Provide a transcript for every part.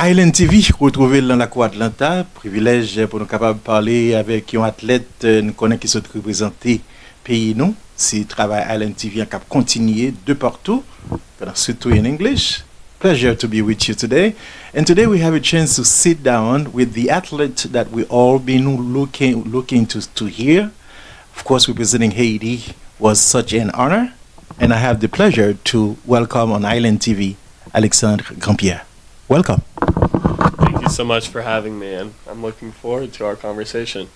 Island TV, retrouvé dans la cour Atlanta, privilège pour nous capables de parler avec un athlète nous connaît qui se représenter pays nous. Si travail Island TV en cap continuer de partout, surtout in English. Pleasure to be with you today. And today we have a chance to sit down with the athlete that we all been looking to hear. Of course, representing Haiti was such an honor. And I have the pleasure to welcome on Island TV, Alexandre Grandpierre. Welcome. Thank you so much for having me, and I'm looking forward to our conversation.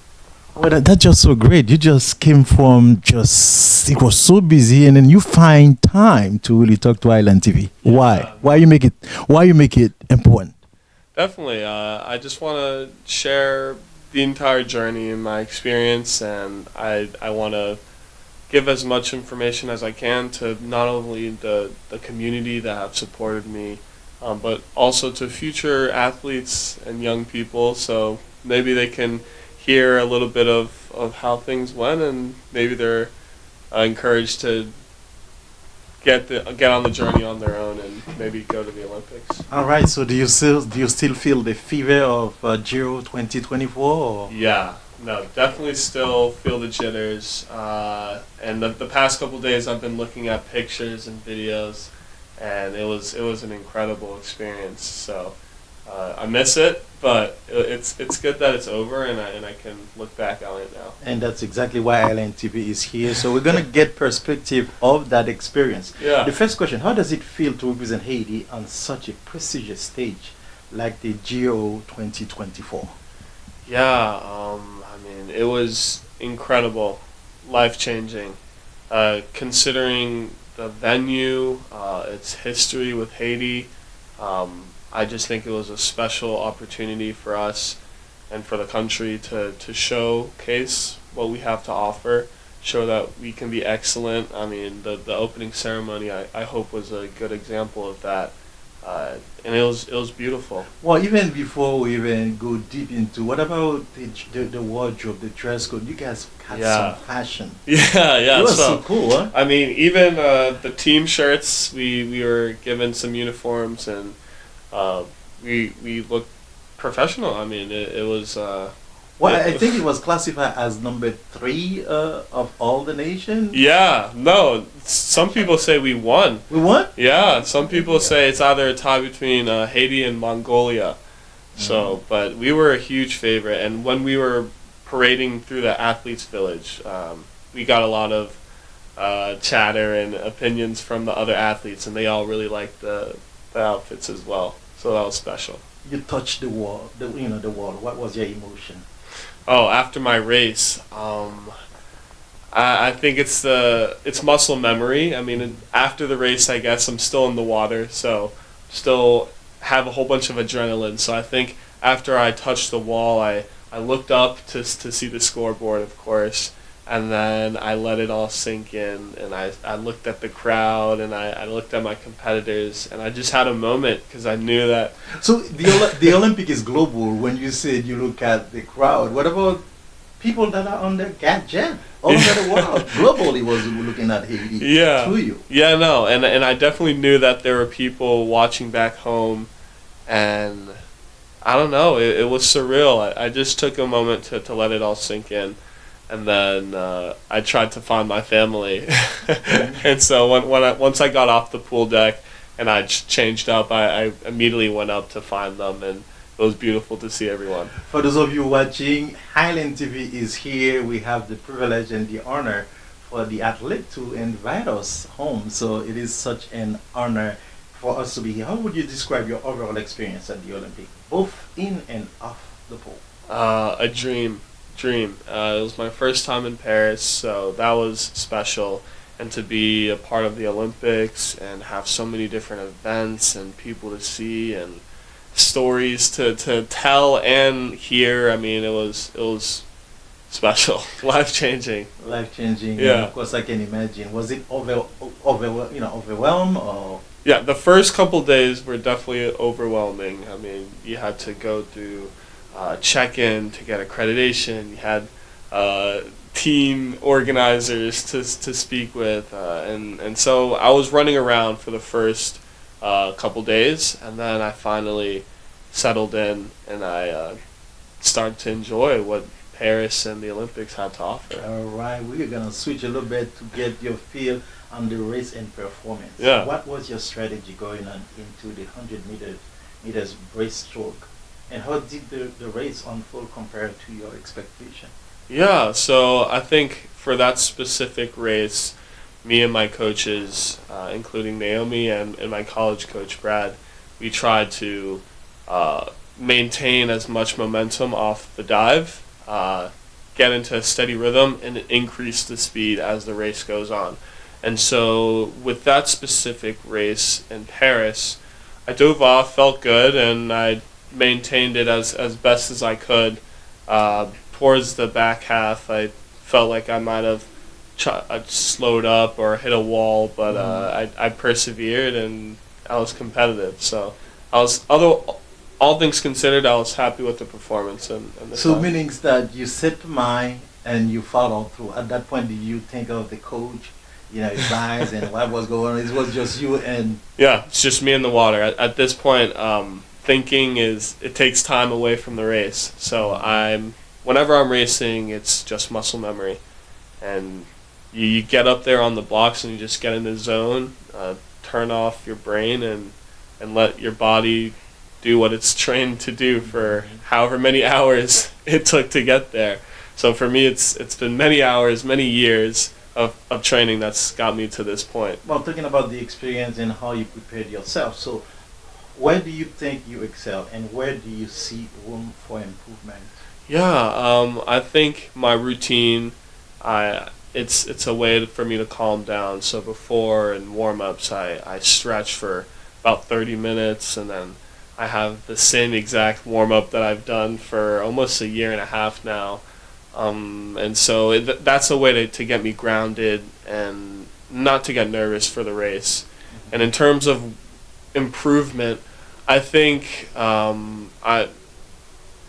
Well, that's just so great. You just came from it was so busy, and then you find time to really talk to Island TV. Yeah. Why? Why you make it important? Definitely. I just want to share the entire journey and my experience, and I want to give as much information as I can to not only the community that have supported me, but also to future athletes and young people, so maybe they can hear a little bit of how things went, and maybe they're encouraged to get on the journey on their own and maybe go to the Olympics. All right. So do you still feel the fever of Giro 2024? Or? Yeah. No, definitely still feel the jitters. And the past couple days I've been looking at pictures and videos, and it was an incredible experience. So I miss it, but it's good that it's over, and I can look back on it now. And that's exactly why Island TV is here. So we're gonna get perspective of that experience. Yeah. The first question: how does it feel to represent Haiti on such a prestigious stage like the Giro 2024? Yeah. I mean, it was incredible, life-changing. Considering the venue, its history with Haiti, I just think it was a special opportunity for us and for the country to showcase what we have to offer, show that we can be excellent. I mean, the opening ceremony, I hope, was a good example of that. And it was beautiful. Well, even before we even go deep into what about the wardrobe, the dress code? You guys had some fashion. Yeah. It was so cool, huh? I mean, even the team shirts, we were given some uniforms, and we looked professional. I mean, it was. Well, I think it was classified as number 3 of all the nations. Yeah, no. Some people say we won. We won? Yeah, some people say it's either a tie between Haiti and Mongolia. So, but we were a huge favorite, and when we were parading through the athletes' village, we got a lot of chatter and opinions from the other athletes, and they all really liked the outfits as well. So that was special. You touched the wall, the wall. What was your emotion? Oh, after my race, I think it's muscle memory. I mean, after the race, I guess I'm still in the water, so still have a whole bunch of adrenaline. So I think after I touched the wall, I looked up to see the scoreboard, of course, and then I let it all sink in, and I looked at the crowd, and I looked at my competitors, and I just had a moment because I knew that. So the Olympic is global. When you said you look at the crowd, what about people that are on the gadget all over the world? Globally was looking at Haiti through you. Yeah, no, and I definitely knew that there were people watching back home, and I don't know, it was surreal. I just took a moment to let it all sink in. And then I tried to find my family, and so once I got off the pool deck and I changed up, I immediately went up to find them, and it was beautiful to see everyone. For those of you watching, Island TV is here. We have the privilege and the honor for the athlete to invite us home. So it is such an honor for us to be here. How would you describe your overall experience at the Olympic, both in and off the pool? A dream. It was my first time in Paris, so that was special, and to be a part of the Olympics and have so many different events and people to see and stories to tell and hear. I mean, it was special, life-changing. Life-changing. Yeah. And of course, I can imagine. Was it overwhelmed or? Yeah, the first couple days were definitely overwhelming. I mean, you had to go through check-in to get accreditation. You had team organizers to speak with, and so I was running around for the first couple days, and then I finally settled in, and I started to enjoy what Paris and the Olympics had to offer. All right, we're gonna switch a little bit to get your feel on the race and performance. Yeah. What was your strategy going on into the 100 meters breaststroke, and how did the race unfold compared to your expectation? Yeah, so I think for that specific race, me and my coaches, including Naomi and my college coach Brad, we tried to maintain as much momentum off the dive, get into a steady rhythm, and increase the speed as the race goes on. And so with that specific race in Paris, I dove off, felt good, and I maintained it as best as I could. Towards the back half, I felt like I might have slowed up or hit a wall, but I persevered and I was competitive. So I was, although all things considered, I was happy with the performance and the So time. meaning that you set the mind and you follow through. At that point, did you think of the coach, his eyes and what was going on? It was just you and Yeah, it's just me in the water. At this point, thinking it takes time away from the race. So whenever I'm racing, it's just muscle memory, and you get up there on the blocks and you just get in the zone, turn off your brain and let your body do what it's trained to do for however many hours it took to get there. So for me, it's been many hours, many years of training that's got me to this point. well, talking about the experience and how you prepared yourself. So where do you think you excel and where do you see room for improvement? Yeah, I think my routine, it's a way for me to calm down. So before and warm ups, I stretch for about 30 minutes, and then I have the same exact warm up that I've done for almost a year and a half now. And so that's a way to get me grounded and not to get nervous for the race. And in terms of improvement, I think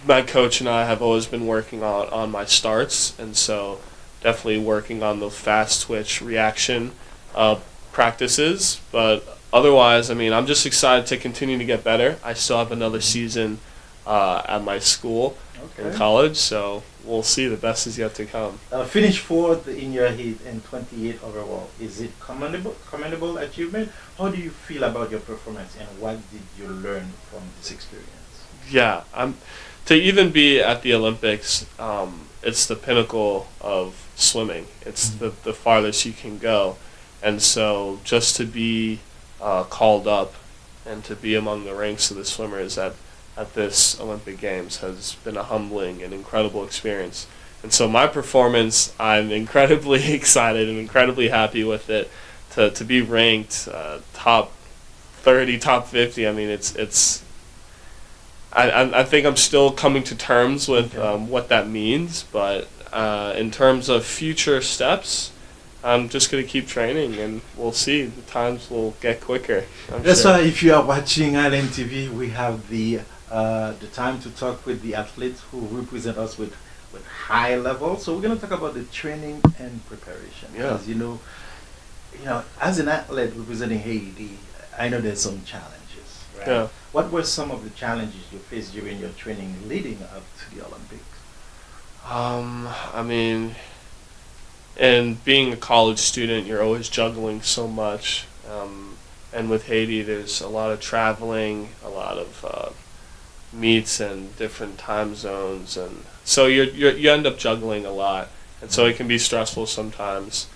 my coach and I have always been working on my starts, and so definitely working on the fast twitch reaction practices. But otherwise, I mean, I'm just excited to continue to get better. I still have another season at my school in Okay. college, so we'll see. The best is yet to come. Finish fourth in your heat and 28 overall. Is it commendable achievement? How do you feel about your performance and what did you learn from this experience? Yeah, to even be at the Olympics, it's the pinnacle of swimming. It's the farthest you can go, and so just to be called up and to be among the ranks of the swimmers at this Olympic Games has been a humbling and incredible experience. And so my performance, I'm incredibly excited and incredibly happy with it. To be ranked top 30, top 50, I mean, it's. I think I'm still coming to terms with what that means, but in terms of future steps, I'm just going to keep training and we'll see. The times will get quicker. That's sure. why if you are watching Island TV, we have the time to talk with the athletes who represent us with high level. So we're going to talk about the training and preparation. Yeah. Because as an athlete representing Haiti, I know there's some challenges. Right? Yeah. What were some of the challenges you faced during your training leading up to the Olympics? I mean, and being a college student, you're always juggling so much. And with Haiti, there's a lot of traveling, a lot of meets and different time zones, and so you end up juggling a lot, and so it can be stressful sometimes.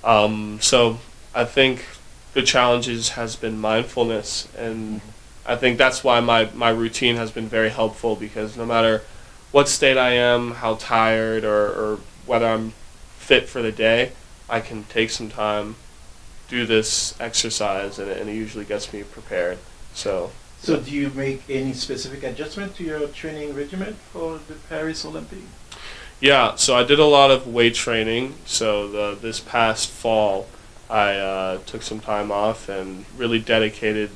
So I think the challenges has been mindfulness, and I think that's why my routine has been very helpful, because no matter what state I am, how tired, or whether I'm fit for the day, I can take some time, do this exercise, and it usually gets me prepared. So do you make any specific adjustment to your training regimen for the Paris Olympics? yeah, so I did a lot of weight training. So this past fall, I took some time off and really dedicated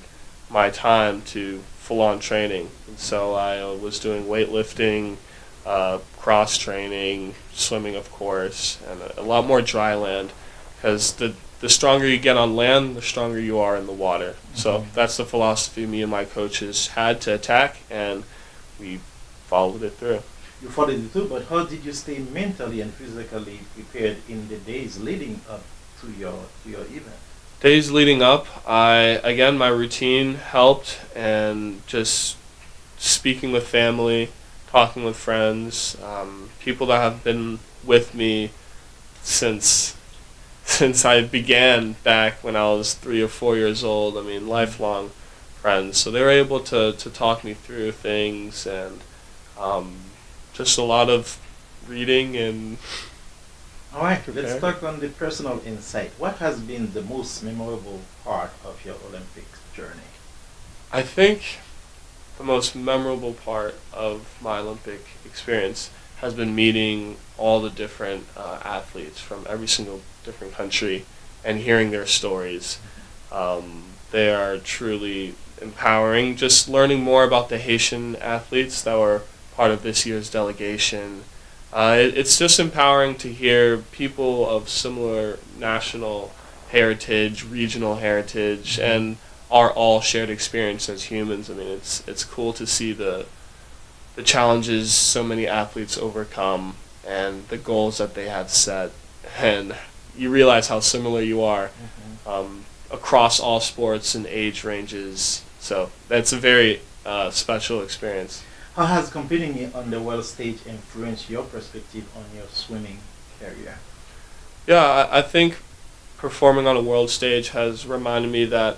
my time to full-on training. And so I was doing weightlifting, cross training, swimming, of course, and a lot more dry land, because the stronger you get on land, the stronger you are in the water. So that's the philosophy me and my coaches had to attack, and we followed it through. You followed it through, but how did you stay mentally and physically prepared in the days leading up to your event? Days leading up, my routine helped, and just speaking with family, talking with friends, people that have been with me since I began back when I was 3 or 4 years old. I mean, lifelong friends. So they were able to talk me through things, and just a lot of reading and. All right, let's talk on the personal insight. What has been the most memorable part of your Olympic journey? I think the most memorable part of my Olympic experience has been meeting all the different athletes from every single different country and hearing their stories. They are truly empowering. Just learning more about the Haitian athletes that were part of this year's delegation. It's just empowering to hear people of similar national heritage, regional heritage, and our all shared experience as humans. I mean, it's cool to see the challenges so many athletes overcome and the goals that they have set, and you realize how similar you are across all sports and age ranges. So that's a very special experience. How has competing on the world stage influenced your perspective on your swimming career? Yeah, I think performing on a world stage has reminded me that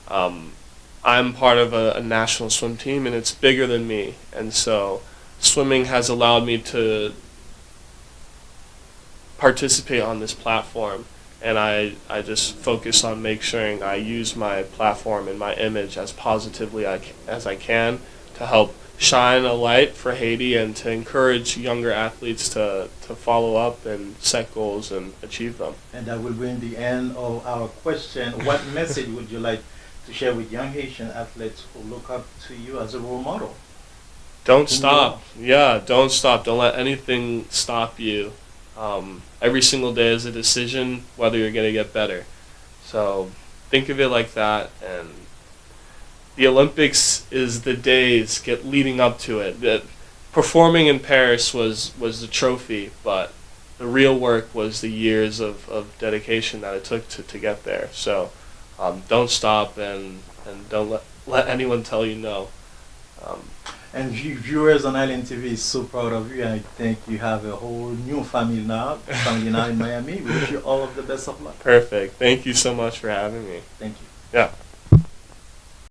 I'm part of a national swim team, and it's bigger than me. And so swimming has allowed me to participate on this platform, and I just focus on making sure I use my platform and my image as positively as I can to help shine a light for Haiti and to encourage younger athletes to follow up and set goals and achieve them. And that will bring the end of our question. What message would you like to share with young Haitian athletes who look up to you as a role model? Don't stop. Yeah, don't stop. Don't let anything stop you. Every single day is a decision whether you're going to get better. So think of it like that, and the Olympics is the days leading up to it. Performing in Paris was the trophy, but the real work was the years of dedication that it took to get there. So don't stop, and don't let anyone tell you no. And viewers on Island TV is so proud of you, and I think you have a whole new family now in Miami. We wish you all of the best of luck. Perfect. Thank you so much for having me. Thank you. Yeah.